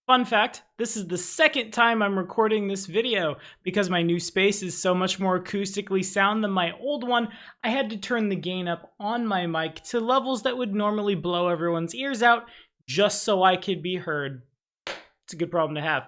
Fun fact, this is the second time I'm recording this video. Because my new space is so much more acoustically sound than my old one, I had to turn the gain up on my mic to levels that would normally blow everyone's ears out, just so I could be heard. It's a good problem to have.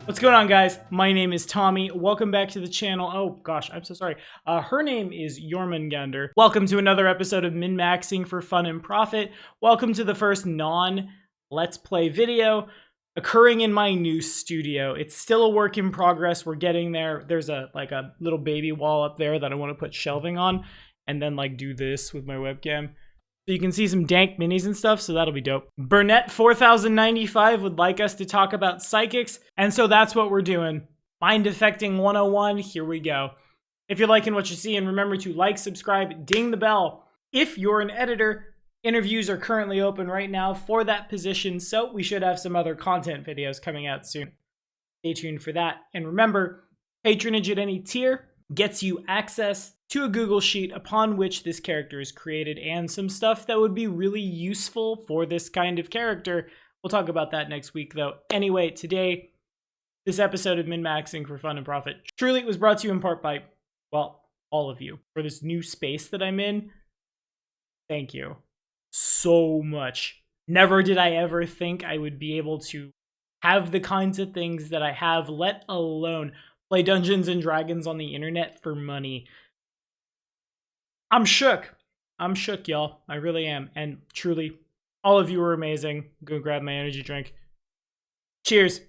What's going on, guys? My name is Tommy. Welcome back to the channel. Oh gosh, I'm so sorry. Her name is Jormungandr. Welcome to another episode of Min-Maxing for Fun and Profit. Welcome to the first non-Let's Play video occurring in my new studio. It's still a work in progress. We're getting there. There's a little baby wall up there that I want to put shelving on and then do this with my webcam. So you can see some dank minis and stuff, so that'll be dope. Burnett 4095 would like us to talk about psychics, and so that's what we're doing. Mind Affecting 101, here we go. If you're liking what you see, and remember to like, subscribe, ding the bell. If you're an editor, interviews are currently open right now for that position, so we should have some other content videos coming out soon. Stay tuned for that. And remember, patronage at any tier gets you access to a Google Sheet upon which this character is created and some stuff that would be really useful for this kind of character. We'll talk about that next week, though. Anyway, today, this episode of Min-Maxing for Fun and Profit truly was brought to you in part by, well, all of you. For this new space that I'm in, thank you so much. Never did I ever think I would be able to have the kinds of things that I have, let alone play Dungeons and Dragons on the internet for money. I'm shook. I'm shook, y'all. I really am. And truly, all of you are amazing. Go grab my energy drink. Cheers.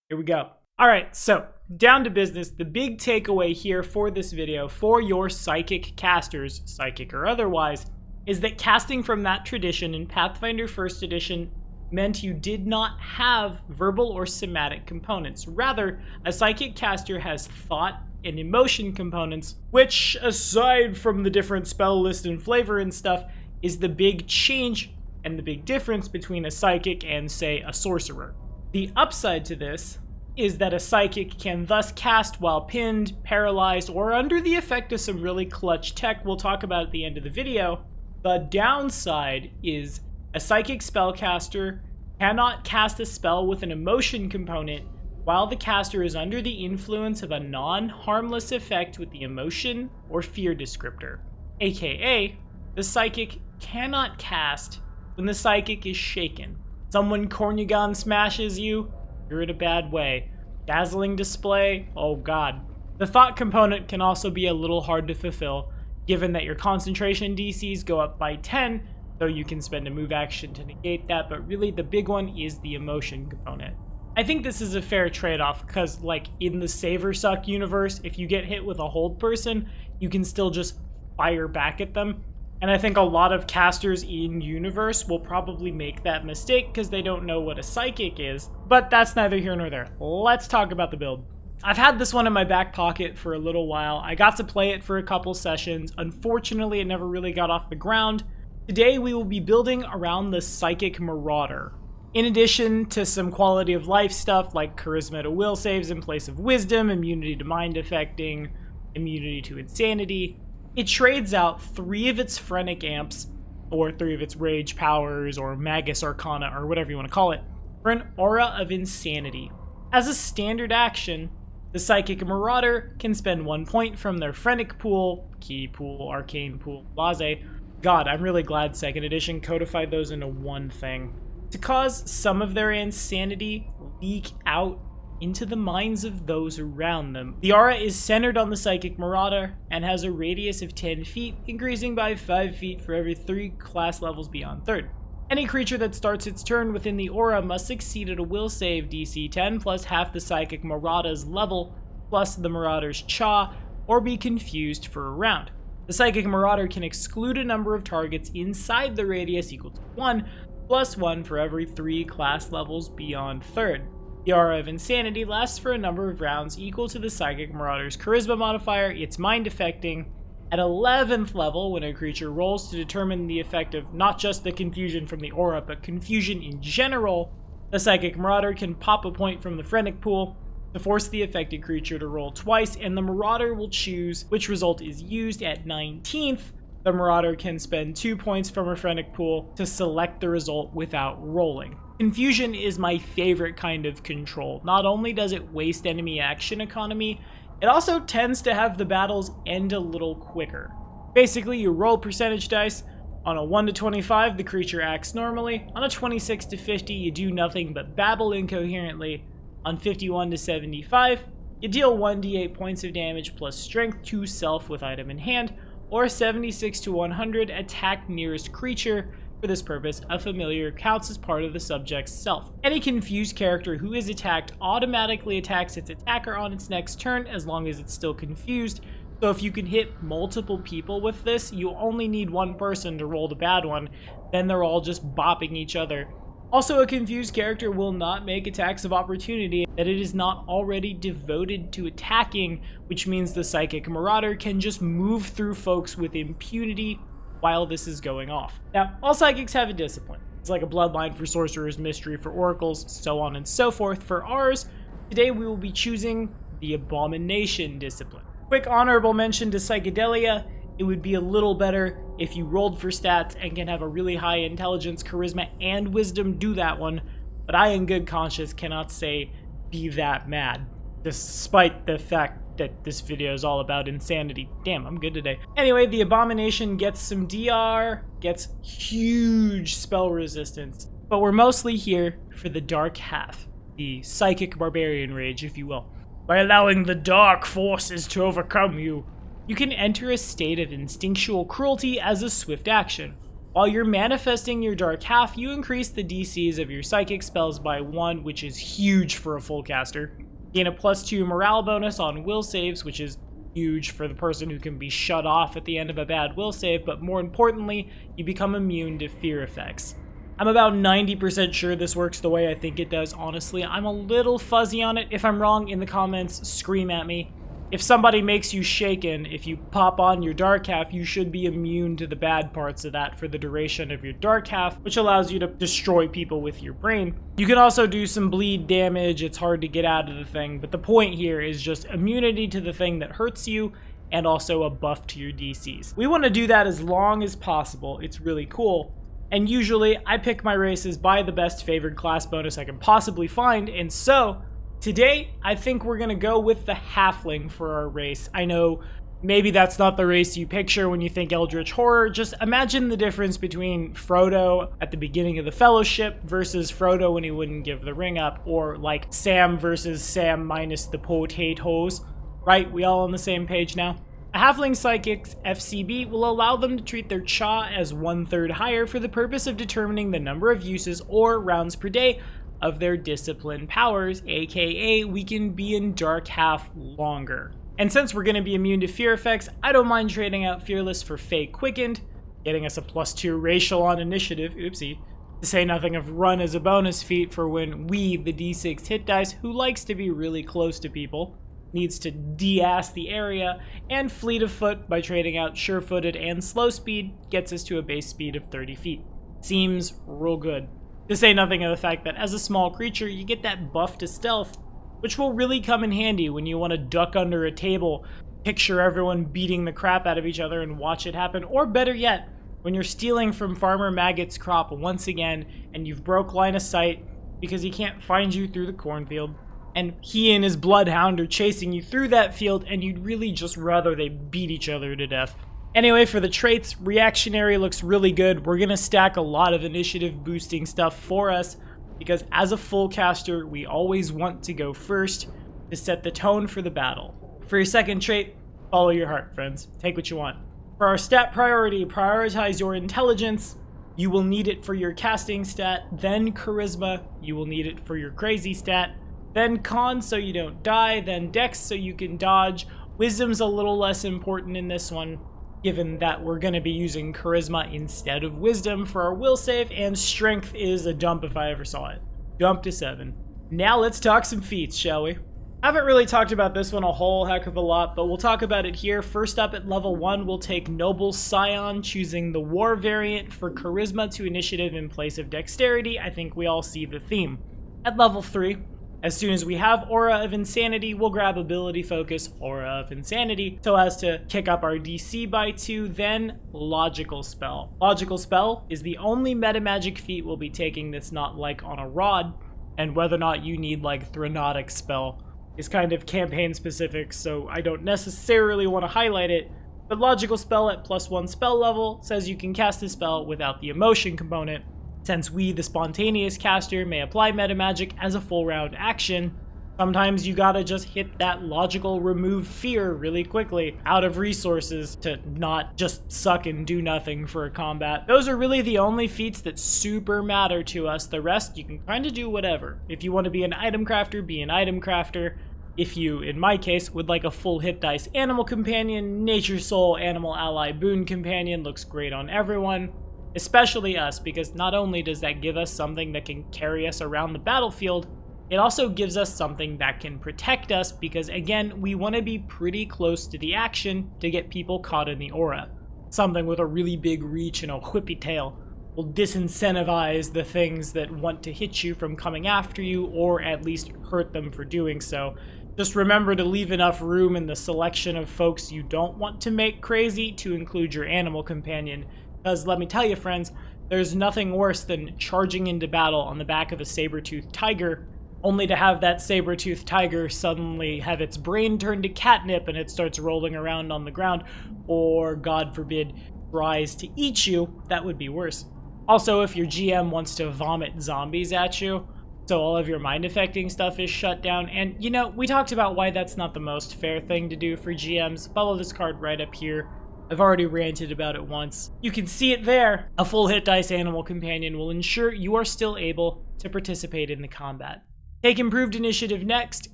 Here we go. All right, so down to business. The big takeaway here for this video, for your psychic casters, psychic or otherwise, is that casting from that tradition in Pathfinder 1st Edition meant you did not have verbal or somatic components. Rather, a psychic caster has thought and emotion components, which, aside from the different spell list and flavor and stuff, is the big change and the big difference between a psychic and, say, a sorcerer. The upside to this is that a psychic can thus cast while pinned, paralyzed, or under the effect of some really clutch tech we'll talk about at the end of the video. The downside is a psychic spellcaster cannot cast a spell with an emotion component while the caster is under the influence of a non-harmless effect with the emotion or fear descriptor. AKA, the psychic cannot cast when the psychic is shaken. Someone Kornugon smashes you, you're in a bad way. Dazzling display, oh god. The thought component can also be a little hard to fulfill, given that your concentration DCs go up by 10, though you can spend a move action to negate that, but really the big one is the emotion component. I think this is a fair trade-off, because in the Save or Suck universe, if you get hit with a hold person, you can still just fire back at them. And I think a lot of casters in universe will probably make that mistake because they don't know what a psychic is, but that's neither here nor there. Let's talk about the build. I've had this one in my back pocket for a little while. I got to play it for a couple sessions. Unfortunately, it never really got off the ground. Today we will be building around the Psychic Marauder. In addition to some quality of life stuff like charisma to will saves in place of wisdom, immunity to mind affecting, immunity to insanity, it trades out 3 of its Phrenic amps, or 3 of its rage powers, or magus arcana, or whatever you want to call it, for an aura of insanity. As a standard action, the Psychic Marauder can spend 1 point from their Phrenic pool, key pool, arcane pool, blase. God, I'm really glad 2nd edition codified those into one thing. To cause some of their insanity leak out into the minds of those around them. The aura is centered on the Psychic Marauder and has a radius of 10 feet, increasing by 5 feet for every 3 class levels beyond 3rd. Any creature that starts its turn within the aura must succeed at a will save DC 10 plus half the Psychic Marauder's level plus the Marauder's Cha, or be confused for a round. The Psychic Marauder can exclude a number of targets inside the radius equal to 1, plus 1 for every 3 class levels beyond 3rd. The Aura of Insanity lasts for a number of rounds equal to the Psychic Marauder's Charisma modifier, its mind affecting. At 11th level, when a creature rolls to determine the effect of not just the confusion from the aura, but confusion in general, the Psychic Marauder can pop a point from the Phrenic pool to force the affected creature to roll twice, and the Marauder will choose which result is used. At 19th, the Marauder can spend 2 points from her Phrenic pool to select the result without rolling. Confusion is my favorite kind of control. Not only does it waste enemy action economy, it also tends to have the battles end a little quicker. Basically, you roll percentage dice. On a 1 to 25, the creature acts normally. On a 26 to 50, you do nothing but babble incoherently. On 51 to 75, you deal 1d8 points of damage plus strength to self with item in hand, or 76 to 100, attack nearest creature. For this purpose, a familiar counts as part of the subject's self. Any confused character who is attacked automatically attacks its attacker on its next turn as long as it's still confused. So if you can hit multiple people with this, you only need one person to roll the bad one, then they're all just bopping each other. Also, a confused character will not make attacks of opportunity that it is not already devoted to attacking, which means the Psychic Marauder can just move through folks with impunity while this is going off. Now, all psychics have a discipline. It's like a bloodline for sorcerers, mystery for oracles, so on and so forth. For ours, today we will be choosing the Abomination discipline. Quick honorable mention to Psychedelia. It would be a little better if you rolled for stats and can have a really high intelligence, charisma, and wisdom do that one, but I in good conscience cannot say be that mad, despite the fact that this video is all about insanity. Damn, I'm good today. Anyway, the Abomination gets some DR, gets huge spell resistance, but we're mostly here for the dark half, the Psychic Barbarian Rage, if you will. By allowing the dark forces to overcome you, you can enter a state of instinctual cruelty as a swift action. While you're manifesting your dark half, you increase the DCs of your psychic spells by 1, which is huge for a full caster. Gain a +2 morale bonus on will saves, which is huge for the person who can be shut off at the end of a bad will save, but more importantly, you become immune to fear effects. I'm about 90% sure this works the way I think it does, honestly. I'm a little fuzzy on it. If I'm wrong, in the comments, scream at me. If somebody makes you shaken, if you pop on your dark half, you should be immune to the bad parts of that for the duration of your dark half, which allows you to destroy people with your brain. You can also do some bleed damage. It's hard to get out of the thing, but the point here is just immunity to the thing that hurts you and also a buff to your DCs. We want to do that as long as possible. It's really cool. And usually I pick my races by the best favored class bonus I can possibly find, and so today I think we're gonna go with the Halfling for our race. I know maybe that's not the race you picture when you think Eldritch Horror. Just imagine the difference between Frodo at the beginning of the Fellowship versus Frodo when he wouldn't give the ring up, or like Sam versus Sam minus the potatoes. Right? We all on the same page now? A Halfling Psychic's FCB will allow them to treat their Cha as 1/3 higher for the purpose of determining the number of uses or rounds per day of their discipline powers, aka we can be in dark half longer. And since we're going to be immune to fear effects, I don't mind trading out Fearless for Fey Quickened, getting us a +2 racial on initiative, oopsie, to say nothing of Run as a bonus feat for when we, the D6 hit dice, who likes to be really close to people, needs to de-ass the area, and Fleet of Foot by trading out Sure-Footed and Slow Speed gets us to a base speed of 30 feet. Seems real good. To say nothing of the fact that as a small creature, you get that buff to stealth, which will really come in handy when you want to duck under a table, picture everyone beating the crap out of each other and watch it happen, or better yet, when you're stealing from Farmer Maggot's crop once again and you've broke line of sight because he can't find you through the cornfield, and he and his bloodhound are chasing you through that field, and you'd really just rather they beat each other to death. Anyway, for the traits, Reactionary looks really good. We're going to stack a lot of initiative boosting stuff for us, because as a full caster, we always want to go first to set the tone for the battle. For your second trait, follow your heart, friends. Take what you want. For our stat priority, prioritize your intelligence. You will need it for your casting stat, then charisma. You will need it for your crazy stat, then con so you don't die, then dex so you can dodge. Wisdom's a little less important in this one, given that we're going to be using charisma instead of wisdom for our will save, and strength is a dump if I ever saw it. Jump to 7. Now let's talk some feats, shall we? I haven't really talked about this one a whole heck of a lot, but we'll talk about it here. First up at level 1, we'll take Noble Scion, choosing the War variant for charisma to initiative in place of dexterity. I think we all see the theme. At level 3, As soon as we have Aura of Insanity, we'll grab Ability Focus, Aura of Insanity, so as to kick up our DC by 2, then Logical Spell. Logical Spell is the only meta magic feat we'll be taking that's not like on a rod, and whether or not you need like Thranotic Spell is kind of campaign specific, so I don't necessarily want to highlight it, but Logical Spell at +1 spell level says you can cast a spell without the emotion component. Since we, the spontaneous caster, may apply meta magic as a full round action, sometimes you gotta just hit that logical remove fear really quickly out of resources to not just suck and do nothing for a combat. Those are really the only feats that super matter to us. The rest, you can kind of do whatever. If you want to be an item crafter, be an item crafter. If you, in my case, would like a full hit dice animal companion, nature soul, animal ally boon companion looks great on everyone. Especially us, because not only does that give us something that can carry us around the battlefield, it also gives us something that can protect us, because again, we want to be pretty close to the action to get people caught in the aura. Something with a really big reach and a whippy tail will disincentivize the things that want to hit you from coming after you, or at least hurt them for doing so. Just remember to leave enough room in the selection of folks you don't want to make crazy to include your animal companion. Because let me tell you, friends, there's nothing worse than charging into battle on the back of a saber-toothed tiger, only to have that saber-toothed tiger suddenly have its brain turned to catnip and it starts rolling around on the ground, or, God forbid, tries to eat you. That would be worse. Also, if your GM wants to vomit zombies at you, so all of your mind-affecting stuff is shut down, and, you know, we talked about why that's not the most fair thing to do for GMs. Follow this card right up here. I've already ranted about it once. You can see it there. A full hit dice animal companion will ensure you are still able to participate in the combat. Take improved initiative next,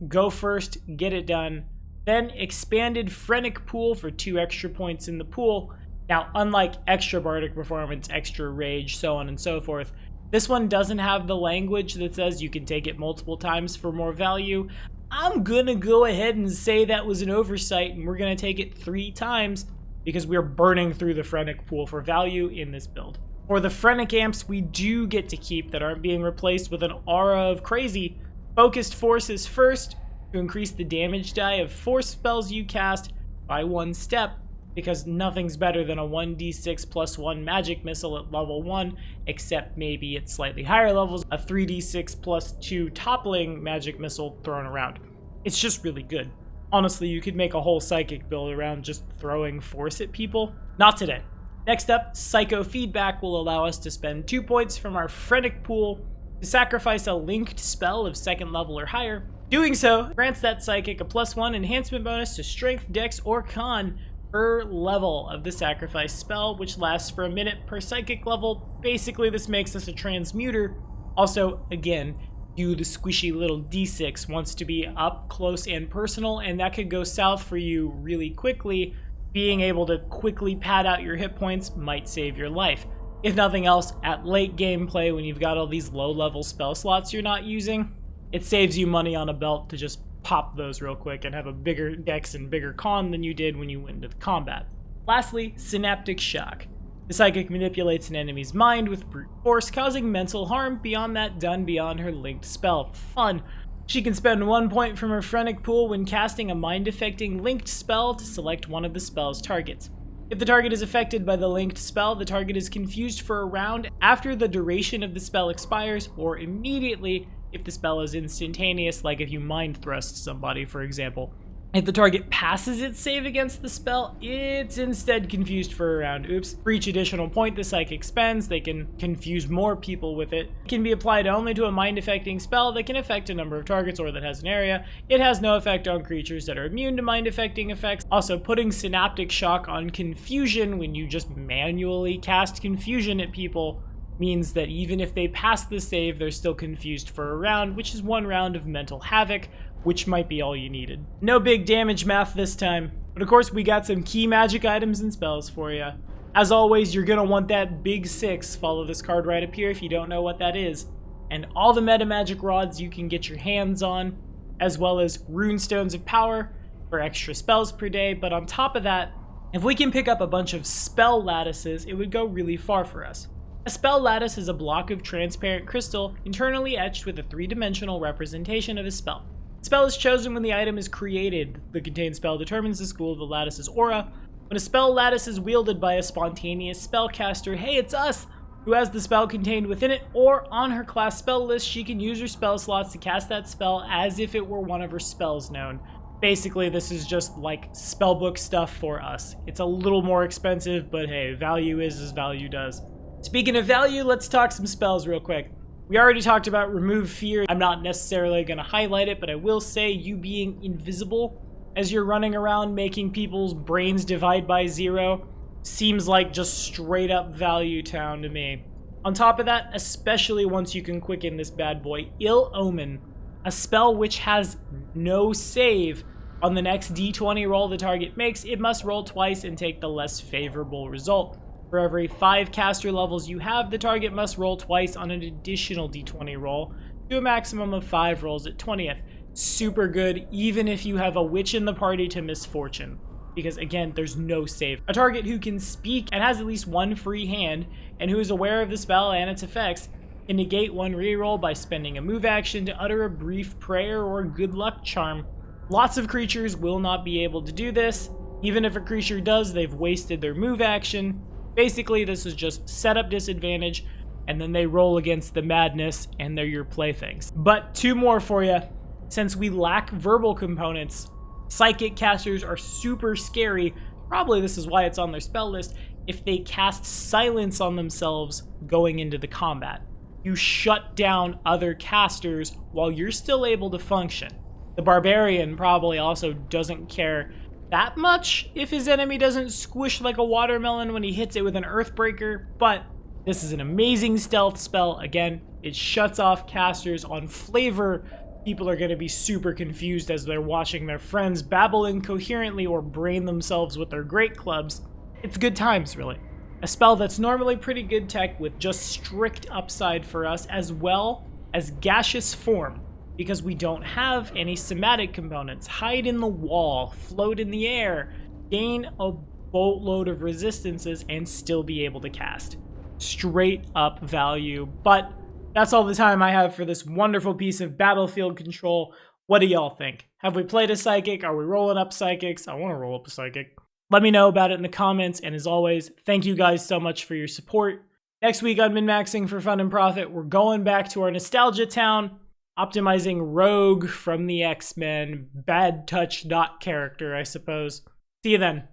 go first, get it done. Then expanded Phrenic Pool for 2 extra points in the pool. Now, unlike extra bardic performance, extra rage, so on and so forth, this one doesn't have the language that says you can take it multiple times for more value. I'm gonna go ahead and say that was an oversight, and we're gonna take it 3 times, because we're burning through the Phrenic Pool for value in this build. For the Phrenic Amps we do get to keep that aren't being replaced with an aura of crazy, Focused Force is first, to increase the damage die of force spells you cast by 1 step, because nothing's better than a 1d6 +1 magic missile at level 1, except maybe at slightly higher levels, a 3d6 +2 toppling magic missile thrown around. It's just really good. Honestly, you could make a whole psychic build around just throwing force at people. Not today. Next up, Psycho Feedback will allow us to spend 2 points from our Phrenic Pool to sacrifice a linked spell of 2nd level or higher. Doing so grants that psychic a +1 enhancement bonus to Strength, Dex, or Con per level of the sacrifice spell, which lasts for a minute per psychic level. Basically, this makes us a transmuter. Also, again, you, the squishy little D6, wants to be up close and personal, and that could go south for you really quickly. Being able to quickly pad out your hit points might save your life. If nothing else, at late gameplay when you've got all these low-level spell slots you're not using, it saves you money on a belt to just pop those real quick and have a bigger dex and bigger con than you did when you went into the combat. Lastly, Synaptic Shock. The psychic manipulates an enemy's mind with brute force, causing mental harm beyond that done beyond her linked spell. Fun! She can spend 1 point from her Phrenic Pool when casting a mind-affecting linked spell to select one of the spell's targets. If the target is affected by the linked spell, the target is confused for a round after the duration of the spell expires, or immediately if the spell is instantaneous, like if you mind thrust somebody, for example. If the target passes its save against the spell, it's instead confused for a round. Oops. For each additional point the psychic spends, they can confuse more people with it. It can be applied only to a mind-affecting spell that can affect a number of targets or that has an area. It has no effect on creatures that are immune to mind-affecting effects. Also, putting Synaptic Shock on Confusion when you just manually cast Confusion at people means that even if they pass the save, they're still confused for a round, which is 1 round of mental havoc, which might be all you needed. No big damage math this time, but of course we got some key magic items and spells for you. As always, you're gonna want that big 6, follow this card right up here if you don't know what that is, and all the meta magic rods you can get your hands on, as well as Rune Stones of Power for extra spells per day. But on top of that, if we can pick up a bunch of spell lattices, it would go really far for us. A spell lattice is a block of transparent crystal internally etched with a three-dimensional representation of a spell. The spell is chosen when the item is created. The contained spell determines the school of the lattice's aura. When a spell lattice is wielded by a spontaneous spellcaster, hey, it's us, who has the spell contained within it, or on her class spell list, she can use her spell slots to cast that spell as if it were one of her spells known. Basically, this is just like spellbook stuff for us. It's a little more expensive, but hey, value is as value does. Speaking of value, let's talk some spells real quick. We already talked about Remove Fear. I'm not necessarily going to highlight it, but I will say you being invisible as you're running around making people's brains divide by 0 seems like just straight up value town to me. On top of that, especially once you can quicken this bad boy, Ill Omen, a spell which has no save. On the next d20 roll the target makes, it must roll twice and take the less favorable result. For every 5 caster levels you have, the target must roll twice on an additional d20 roll, to a maximum of 5 rolls at 20th. Super good, even if you have a witch in the party to misfortune. Because again, there's no save. A target who can speak and has at least 1 free hand, and who is aware of the spell and its effects, can negate 1 reroll by spending a move action to utter a brief prayer or good luck charm. Lots of creatures will not be able to do this. Even if a creature does, they've wasted their move action. Basically, this is just setup disadvantage, and then they roll against the madness, and they're your playthings. But 2 more for you. Since we lack verbal components, psychic casters are super scary. Probably this is why it's on their spell list. If they cast silence on themselves going into the combat, you shut down other casters while you're still able to function. The barbarian probably also doesn't care that much if his enemy doesn't squish like a watermelon when he hits it with an Earthbreaker, but this is an amazing stealth spell. Again, it shuts off casters on flavor. People are going to be super confused as they're watching their friends babble incoherently or brain themselves with their great clubs. It's good times, really. A spell that's normally pretty good tech with just strict upside for us, as well as gaseous form, because we don't have any somatic components. Hide in the wall, float in the air, gain a boatload of resistances, and still be able to cast. Straight up value. But that's all the time I have for this wonderful piece of battlefield control. What do y'all think? Have we played a psychic? Are we rolling up psychics? I want to roll up a psychic. Let me know about it in the comments, and as always, thank you guys so much for your support. Next week on Min-Maxing for Fun and Profit, we're going back to our nostalgia town, optimizing Rogue from the X-Men. Bad touch dot character, I suppose. See you then.